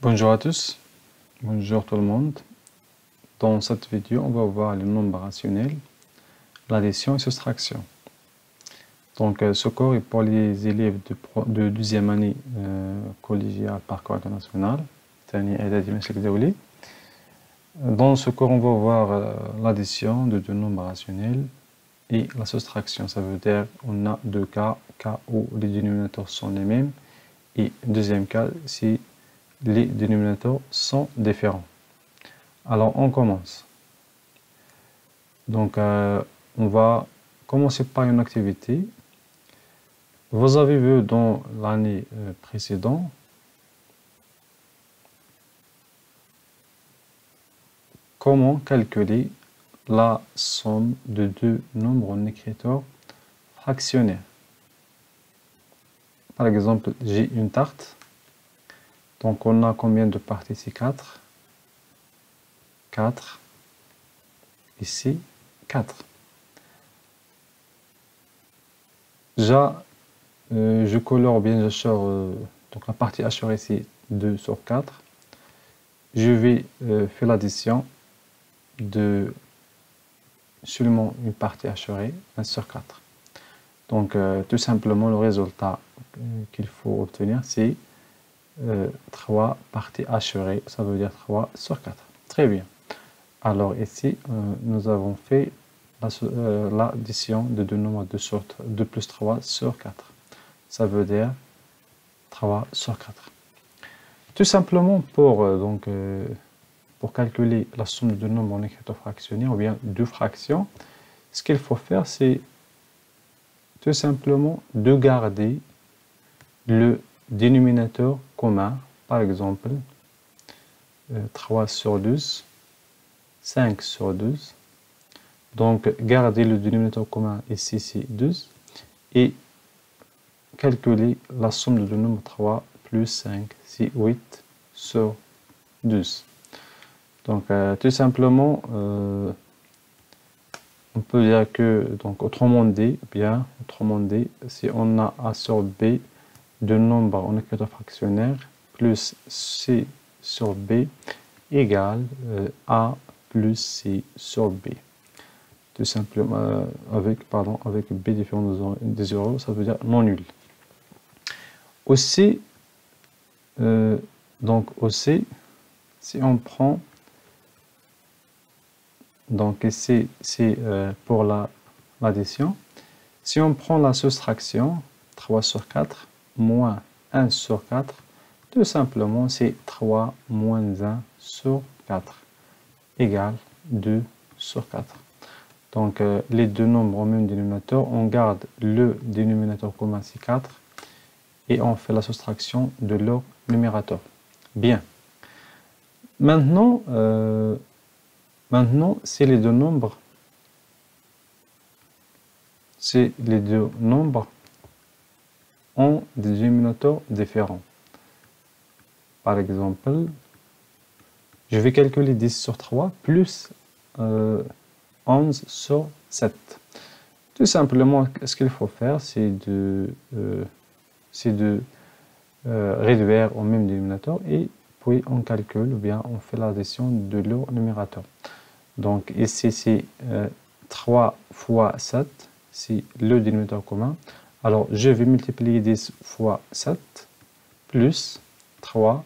Bonjour à tous, bonjour tout le monde. Dans cette vidéo, on va voir les nombres rationnels, l'addition et soustraction. Donc, ce cours est pour les élèves de deuxième année collégiale parcours international. Dans ce cours, on va voir l'addition de deux nombres rationnels et la soustraction. Ça veut dire qu'on a deux cas où les dénominateurs sont les mêmes et deuxième cas, si les dénominateurs sont différents. Alors, on commence. Donc, on va commencer par une activité. Vous avez vu dans l'année précédente comment calculer la somme de deux nombres en écriture fractionnaire. Par exemple, j'ai une tarte. Donc, on a combien de parties ici? 4. 4. Ici, 4. Je colore bien, je sors donc la partie assurée ici 2 sur 4. Je vais faire l'addition de seulement une partie assurée, 1 sur 4. Donc tout simplement le résultat qu'il faut obtenir c'est 3 parties assurées, ça veut dire 3 sur 4. Très bien. Alors ici nous avons fait l'addition de deux nombres de sorte 2 plus 3 sur 4. Ça veut dire 3 sur 4. Tout simplement pour calculer la somme de deux nombres en écriture fractionnaire ou bien deux fractions, ce qu'il faut faire c'est tout simplement de garder le dénominateur commun, par exemple 3 sur 12, 5 sur 12. Donc, garder le dénominateur commun ici, c'est 12. Et calculer la somme de deux nombres 3 plus 5, c'est 8 sur 12. Donc, tout simplement, on peut dire que, donc, autrement dit, si on a A sur B de nombres en écriture fractionnaire plus C sur B égale A plus C sur B. Tout simplement avec B différent des zéros, ça veut dire non nul. Aussi, si on prend, donc ici c'est pour l'addition, si on prend la soustraction, 3 sur 4 moins 1 sur 4, tout simplement c'est 3 moins 1 sur 4 égale 2 sur 4. Donc, les deux nombres au même dénominateur, on garde le dénominateur commun, c'est 4, et on fait la soustraction de leur numérateur. Bien. Maintenant, c'est les deux nombres ont des dénominateurs différents. Par exemple, je vais calculer 10 sur 3 plus 11 sur 7. Tout simplement, ce qu'il faut faire, c'est de réduire au même dénominateur et puis on calcule ou bien on fait l'addition de leur numérateur. Donc ici, c'est 3 fois 7, c'est le dénominateur commun. Alors, je vais multiplier 10 fois 7 plus 3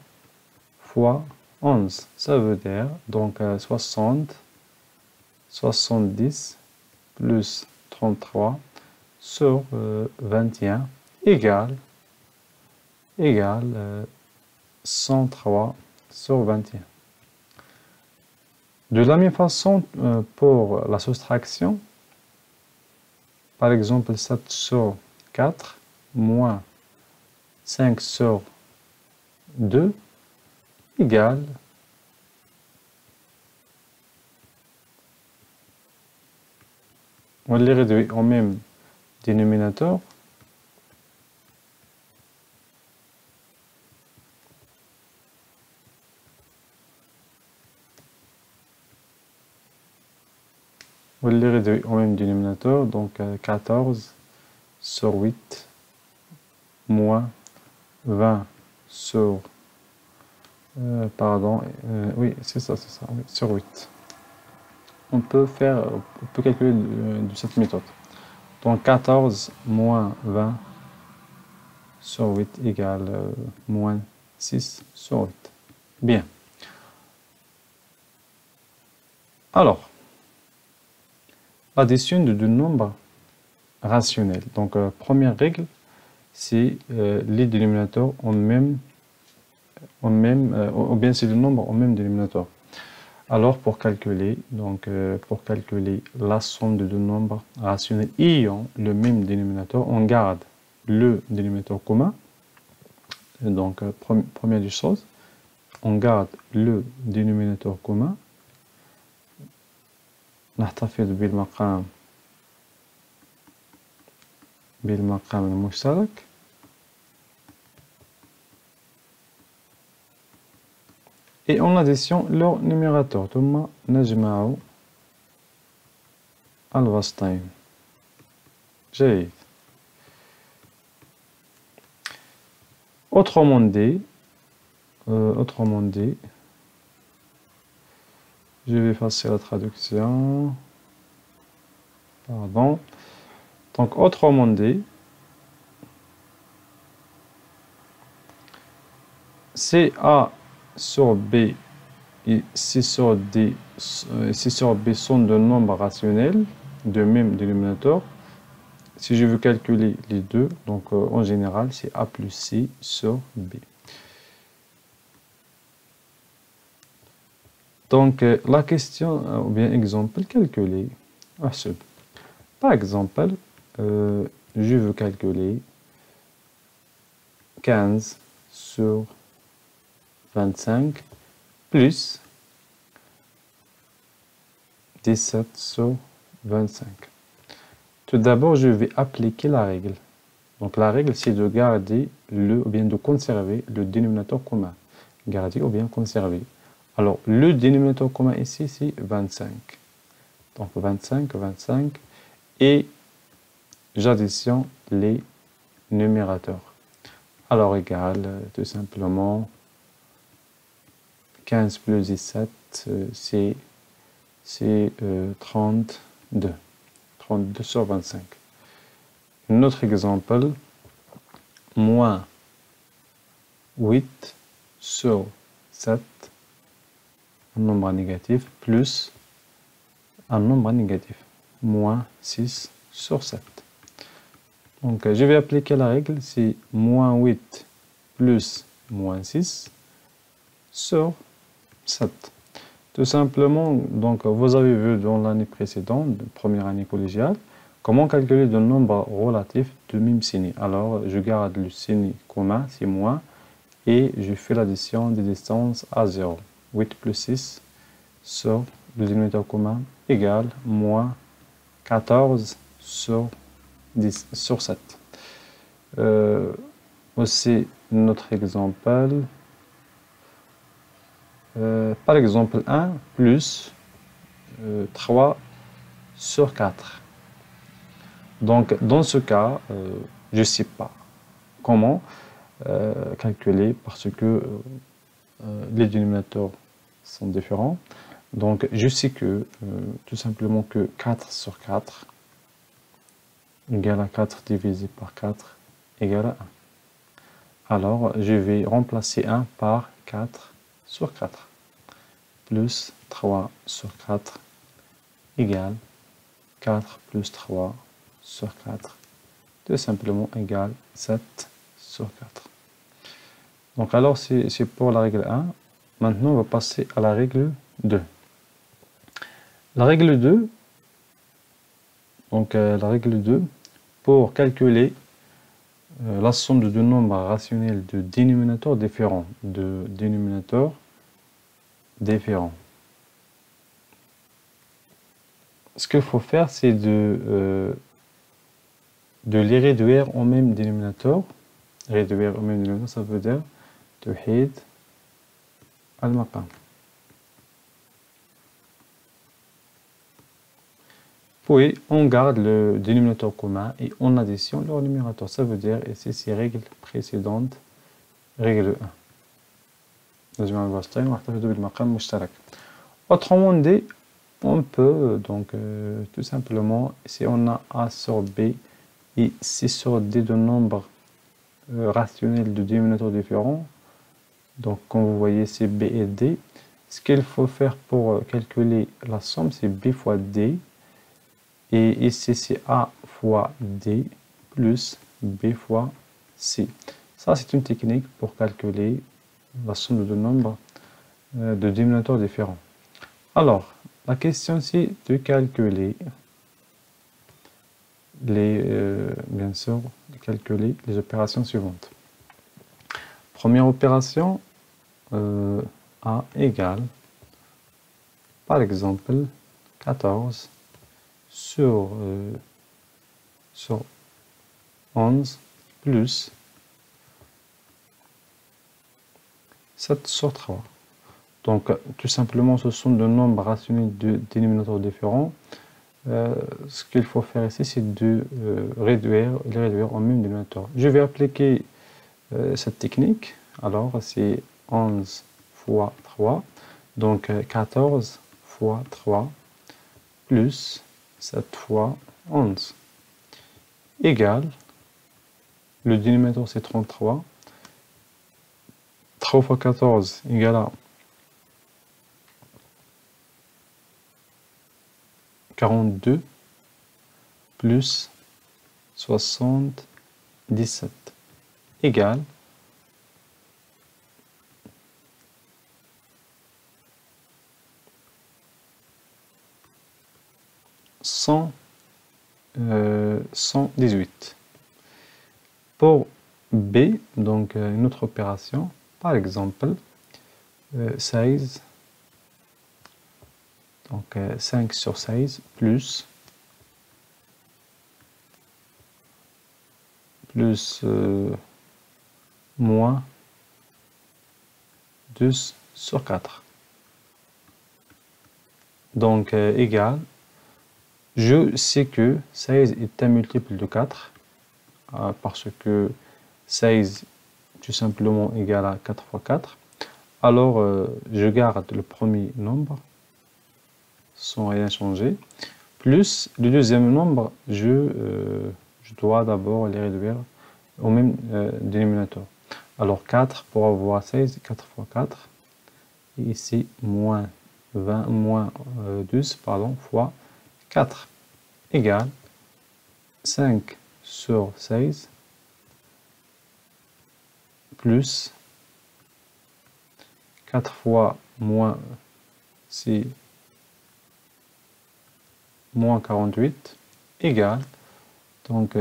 fois 11. Ça veut dire donc 60, 70 plus 33 sur 21 égale 103 sur 21. De la même façon, pour la soustraction, par exemple 7 sur 4 moins 5 sur 2 égale on les réduit au même dénominateur. On les réduit au même dénominateur, donc 14 sur 8 moins 20 sur Pardon, oui, c'est ça, oui, sur 8. On peut calculer de cette méthode. Donc 14 moins 20 sur 8 égale moins 6 sur 8. Bien. Alors, l'addition de deux nombres rationnels. Donc, première règle, c'est les dénominateurs ou bien c'est le nombre au même dénominateur. Alors, pour calculer la somme de deux nombres rationnels ayant le même dénominateur, on garde le dénominateur commun. Donc, première des choses, on garde le dénominateur commun. نحتفظ بالمقام المشترك et en addition leur numérateur ثم نجمع الوسطين. جيد. Autrement dit, je vais effacer la traduction. Pardon. Donc, autrement dit, CA sur B et C sur D, C sur B sont de nombres rationnels de même dénominateur. Si je veux calculer les deux, donc en général, c'est A plus C sur B. Donc, la question, ou bien exemple, calculer. Par exemple, je veux calculer 15 sur 25 plus 17 sur 25. Tout d'abord, je vais appliquer la règle. Donc, la règle, c'est de garder ou bien de conserver le dénominateur commun. Garder ou bien conserver. Alors, le dénominateur commun ici, c'est 25. Donc, 25, et j'additionne les numérateurs. Alors, égal, tout simplement, 15 plus 17, c'est 32. 32 sur 25. Un autre exemple, moins 8 sur 7, un nombre négatif, plus un nombre négatif, moins 6 sur 7. Donc, je vais appliquer la règle, c'est moins 8 plus moins 6 sur 7. Tout simplement, donc, vous avez vu dans l'année précédente, première année collégiale, comment calculer le nombre relatif de même signe. Alors, je garde le signe commun, c'est moins, et je fais l'addition des distances à 0. 8 plus 6 sur le dénominateur commun égale moins 14 sur 7. Aussi, notre exemple, par exemple 1 plus 3 sur 4. Donc, dans ce cas, je ne sais pas comment calculer parce que les dénominateurs sont différents. Donc, je sais que tout simplement que 4 sur 4 égale à 4 divisé par 4 égale à 1. Alors, je vais remplacer 1 par 4 sur 4 plus 3 sur 4 égale 4 plus 3 sur 4, tout simplement égale 7 sur 4. Donc, alors, c'est pour la règle 1. Maintenant, on va passer à la règle 2. La règle 2, donc la règle 2, pour calculer la somme de deux nombres rationnels de dénominateurs différents. Ce qu'il faut faire, c'est de les réduire au même dénominateur. Réduire au même dénominateur, ça veut dire توحيد المقام. Puis, on garde le dénominateur commun et on additionne leur numérateur. Ça veut dire, ici, c'est règle précédente, règle 1. Autrement dit, on peut donc tout simplement, si on a A sur B et C sur D de nombres rationnels de dénominateurs différents, donc comme vous voyez c'est B et D, ce qu'il faut faire pour calculer la somme c'est B fois D, et ici c'est A fois D plus B fois C. Ça c'est une technique pour calculer la somme de deux nombres de dénominateurs différents. Alors, la question c'est de calculer bien sûr, de calculer les opérations suivantes. Première opération, A égale, par exemple, 14 sur 11 plus 7 sur 3. Donc, tout simplement, ce sont deux nombres rationnels de dénominateurs différents. Ce qu'il faut faire ici, c'est de les réduire au même dénominateur. Je vais appliquer cette technique. Alors, c'est 11 fois 3. Donc, 14 fois 3 plus 7 fois 11 égale, le dénominateur c'est 33. 3 fois 14 égale à 42 plus 77 égale 118. Pour B, donc une autre opération, par exemple 16, donc 5 sur 16 plus moins 2 sur 4. Donc égal, je sais que 16 est un multiple de 4 parce que 16 tout simplement égal à 4 fois 4. Alors je garde le premier nombre sans rien changer, plus le deuxième nombre, je dois d'abord les réduire au même dénominateur. Alors 4 pour avoir 16, 4 fois 4, et ici moins 12 fois 4 égale 5 sur 16 plus 4 fois moins, c'est moins 48 égale donc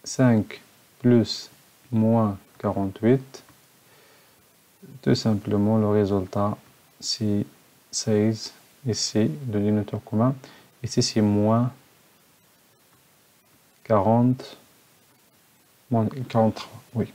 5 plus moins 48, tout simplement le résultat c'est 16, ici le dénominateur commun, ici c'est moins 43, oui.